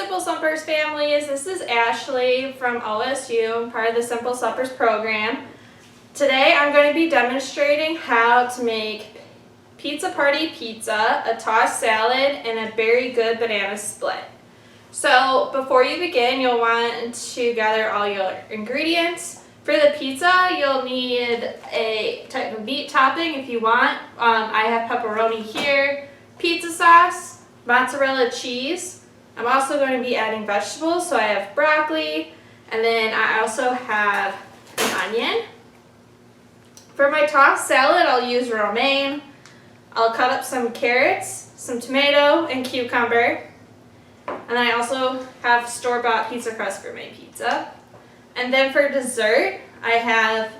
Simple Suppers families, this is Ashley from OSU, part of the Simple Suppers program. Today I'm going to be demonstrating how to make Pizza Party pizza, a tossed salad, and a very good banana split. So before you begin, you'll want to gather all your ingredients. For the pizza, you'll need a type of meat topping if you want. I have pepperoni here, pizza sauce, mozzarella cheese. I'm also going to be adding vegetables, so I have broccoli, and then I also have an onion. For my tossed salad, I'll use romaine. I'll cut up some carrots, some tomato, and cucumber. And then I also have store-bought pizza crust for my pizza. And then for dessert, I have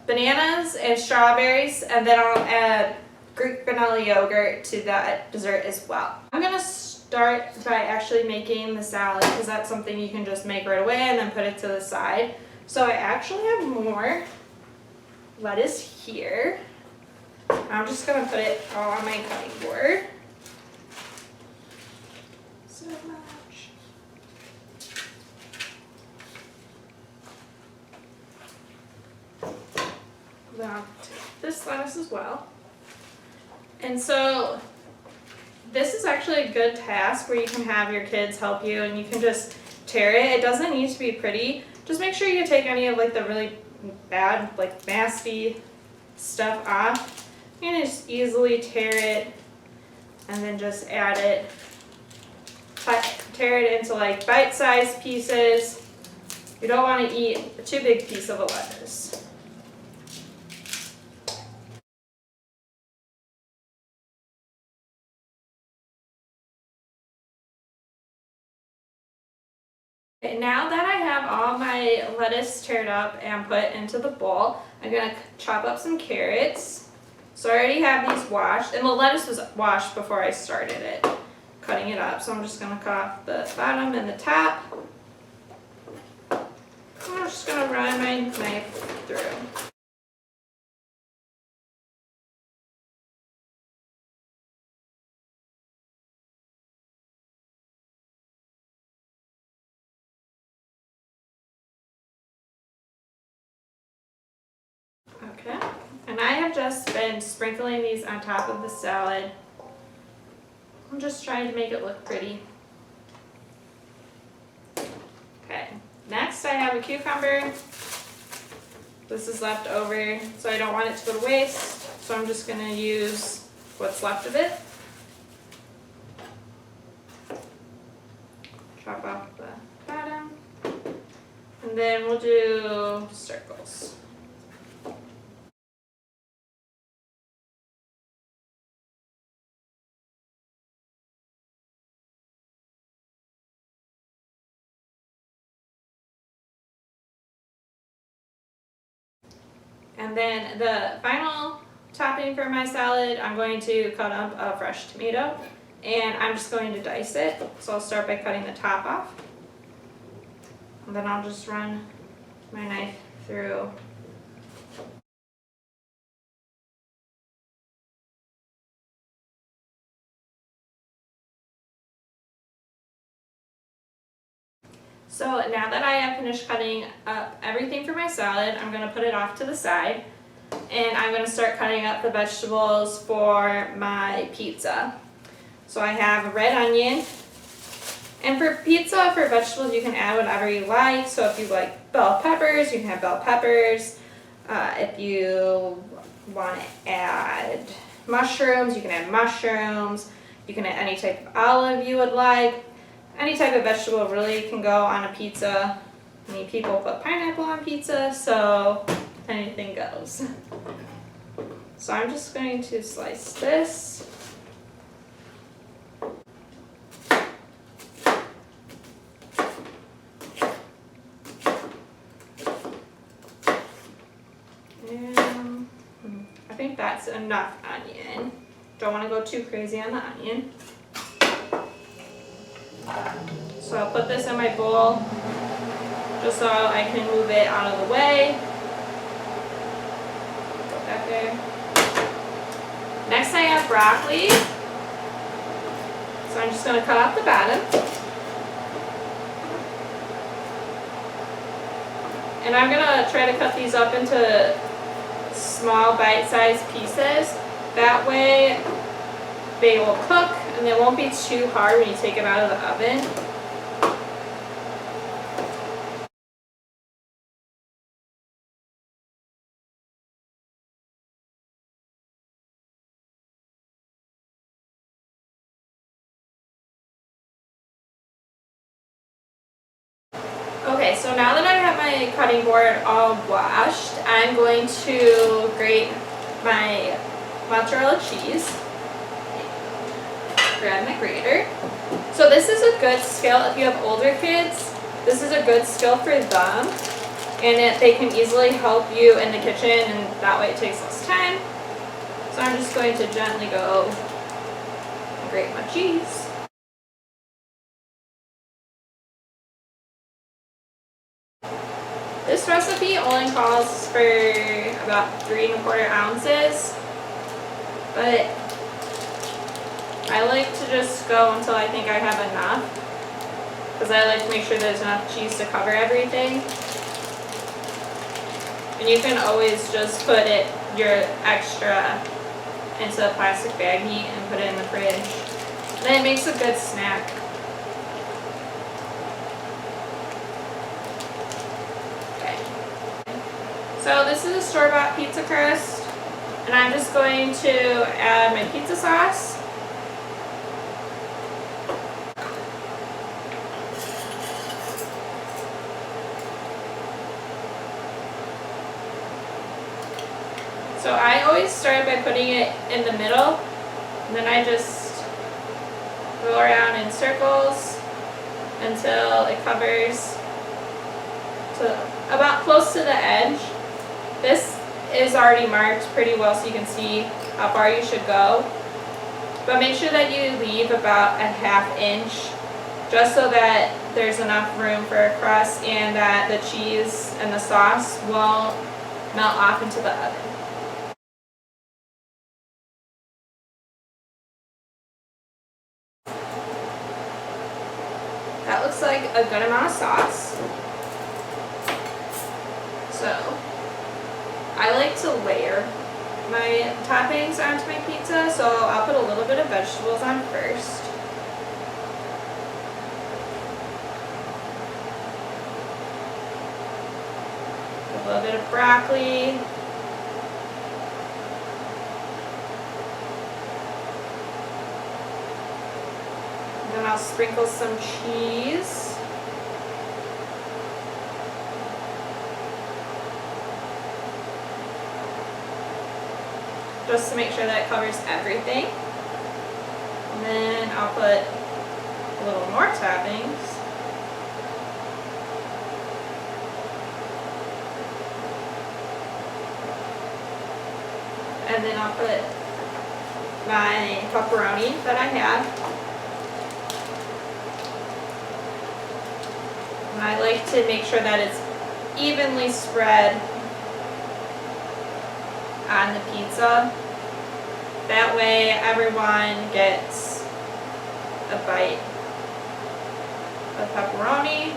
bananas and strawberries, and then I'll add Greek vanilla yogurt to that dessert as well. I'm going to start by actually making the salad because that's something you can just make right away and then put it to the side. So I actually have more lettuce here. I'm just going to put it all on my cutting board. So much. Then I'll take this lettuce as well. And so this is actually a good task where you can have your kids help you and you can just tear it. It doesn't need to be pretty. Just make sure you take any of like the really bad, like nasty stuff off. You can just easily tear it and then just add it. Tear it into like bite-sized pieces. You don't want to eat a too big piece of a lettuce. Okay, now that I have all my lettuce teared up and put into the bowl, I'm going to chop up some carrots. So I already have these washed, and the lettuce was washed before I started it, cutting it up. So I'm just going to cut off the bottom and the top. I'm just going to run my knife through. Okay, and I have just been sprinkling these on top of the salad. I'm just trying to make it look pretty. Okay, next I have a cucumber. This is left over, so I don't want it to go to waste, so I'm just going to use what's left of it. Chop off the bottom, and then we'll do circles. And then the final topping for my salad, I'm going to cut up a fresh tomato, and I'm just going to dice it. So I'll start by cutting the top off, and then I'll just run my knife through. So now that I have finished cutting up everything for my salad, I'm going to put it off to the side, and I'm going to start cutting up the vegetables for my pizza. So I have a red onion, and for pizza, for vegetables, you can add whatever you like. So if you like bell peppers, you can have bell peppers. If you want to add mushrooms, you can add mushrooms. You can add any type of olive you would like. Any type of vegetable really can go on a pizza. I mean, people put pineapple on pizza, so anything goes. So I'm just going to slice this. And I think that's enough onion. Don't want to go too crazy on the onion. So I'll put this in my bowl just so I can move it out of the way. Put that there. Next I have broccoli. So I'm just going to cut off the bottom. And I'm gonna try to cut these up into small bite-sized pieces. That way they will cook and they won't be too hard when you take them out of the oven. Okay, so now that I have my cutting board all washed, I'm going to grate my mozzarella cheese. Grab my grater. So this is a good skill if you have older kids. This is a good skill for them, and they can easily help you in the kitchen, and that way it takes less time. So I'm just going to gently go and grate my cheese. This recipe only calls for about 3 1/4 ounces, but I like to just go until I think I have enough, because I like to make sure there's enough cheese to cover everything. And you can always just put your extra into a plastic baggie and put it in the fridge. Then it makes a good snack. So this is a store-bought pizza crust, and I'm just going to add my pizza sauce. So I always start by putting it in the middle, and then I just go around in circles until it covers to about close to the edge. This is already marked pretty well so you can see how far you should go. But make sure that you leave about a 1/2 inch just so that there's enough room for a crust and that the cheese and the sauce won't melt off into the oven. That looks like a good amount of sauce. So I like to layer my toppings onto my pizza, so I'll put a little bit of vegetables on first. A little bit of broccoli. And then I'll sprinkle some cheese. Just to make sure that it covers everything. And then I'll put a little more toppings. And then I'll put my pepperoni that I have. And I like to make sure that it's evenly spread on the pizza. That way everyone gets a bite of pepperoni.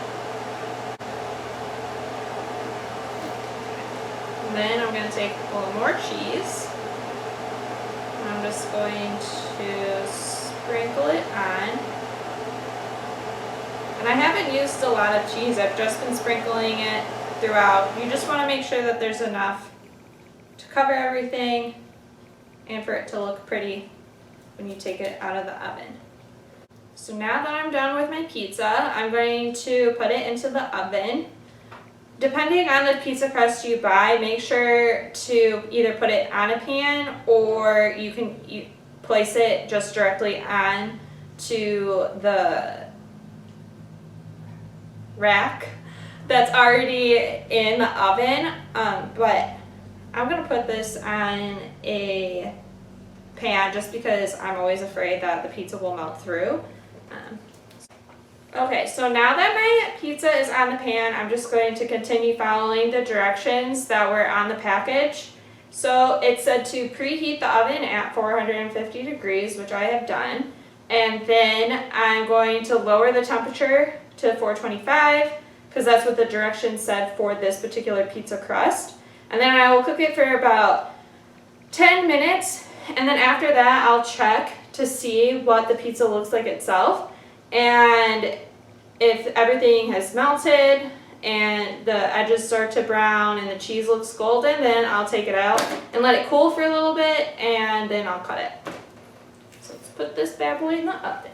And then I'm going to take a little more cheese. And I'm just going to sprinkle it on. And I haven't used a lot of cheese, I've just been sprinkling it throughout. You just want to make sure that there's enough to cover everything and for it to look pretty when you take it out of the oven. So now that I'm done with my pizza, I'm going to put it into the oven. Depending on the pizza crust you buy, make sure to either put it on a pan or you can place it just directly on to the rack that's already in the oven, but I'm going to put this on a pan just because I'm always afraid that the pizza will melt through. Okay, so now that my pizza is on the pan, I'm just going to continue following the directions that were on the package. So it said to preheat the oven at 450 degrees, which I have done. And then I'm going to lower the temperature to 425, because that's what the directions said for this particular pizza crust. And then I will cook it for about 10 minutes, and then after that I'll check to see what the pizza looks like itself. And if everything has melted and the edges start to brown and the cheese looks golden, then I'll take it out and let it cool for a little bit, and then I'll cut it. So let's put this bad boy in the oven.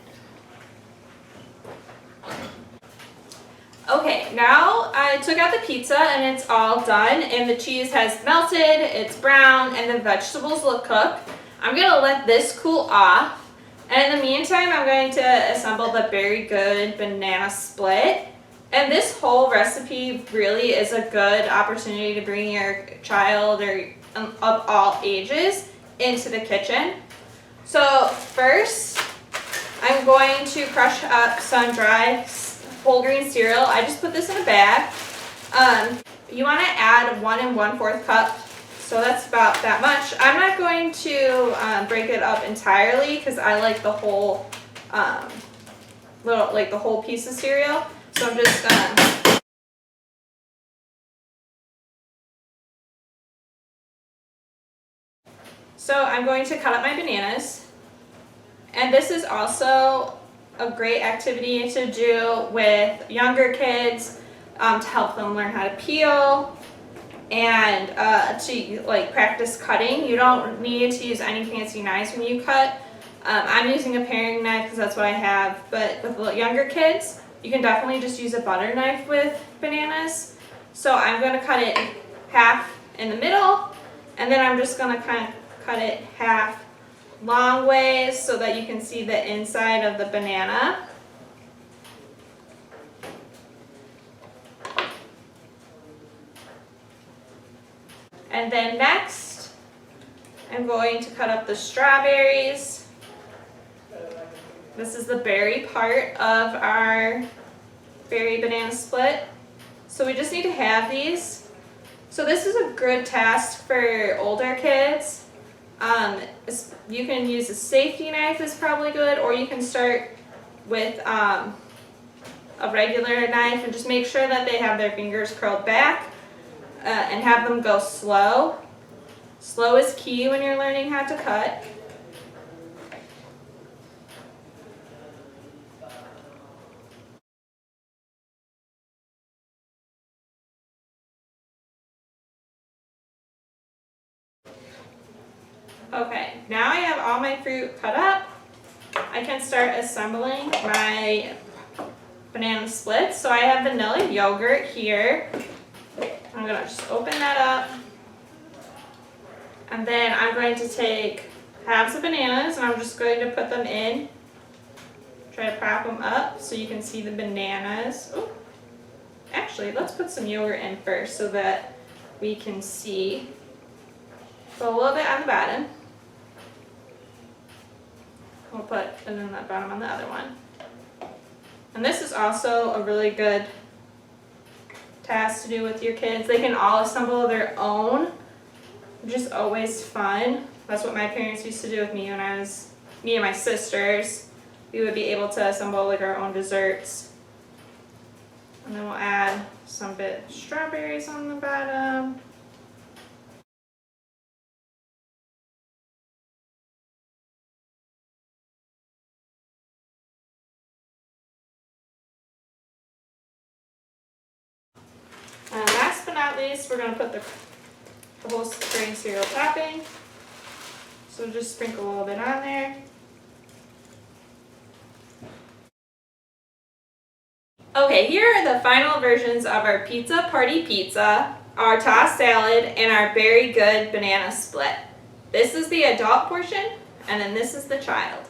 Okay, now I took out the pizza and it's all done, and the cheese has melted, it's brown, and the vegetables look cooked. I'm gonna let this cool off, and in the meantime I'm going to assemble the Very Good banana split. And this whole recipe really is a good opportunity to bring your child or of all ages into the kitchen. So first I'm going to crush up some dry whole grain cereal. I just put this in a bag. You want to add 1 1/4 cup, so that's about that much. I'm not going to break it up entirely because I like the whole the whole piece of cereal. So I'm just I'm going to cut up my bananas, and this is also a great activity to do with younger kids to help them learn how to peel and to practice cutting. You don't need to use any fancy knives when you cut. I'm using a paring knife because that's what I have, but with the younger kids you can definitely just use a butter knife with bananas. So I'm going to cut it half in the middle, and then I'm just going to kind of cut it half long ways so that you can see the inside of the banana. And then next, I'm going to cut up the strawberries. This is the berry part of our berry banana split. So we just need to have these. So this is a good task for older kids. You can use a safety knife is probably good, or you can start with a regular knife and just make sure that they have their fingers curled back and have them go slow. Slow is key when you're learning how to cut. Okay, now I have all my fruit cut up. I can start assembling my banana splits. So I have vanilla yogurt here. I'm going to just open that up. And then I'm going to take halves of bananas and I'm just going to put them in. Try to prop them up so you can see the bananas. Ooh. Actually, let's put some yogurt in first so that we can see. Put a little bit on the bottom. We'll put it in the bottom on the other one. And this is also a really good task to do with your kids. They can all assemble their own, which is always fun. That's what my parents used to do with me when me and my sisters. We would be able to assemble our own desserts. And then we'll add some bit of strawberries on the bottom. And last but not least, we're going to put the whole grain cereal topping. So just sprinkle a little bit on there. Okay, here are the final versions of our Pizza Party Pizza, our tossed salad, and our Very Good banana split. This is the adult portion, and then this is the child.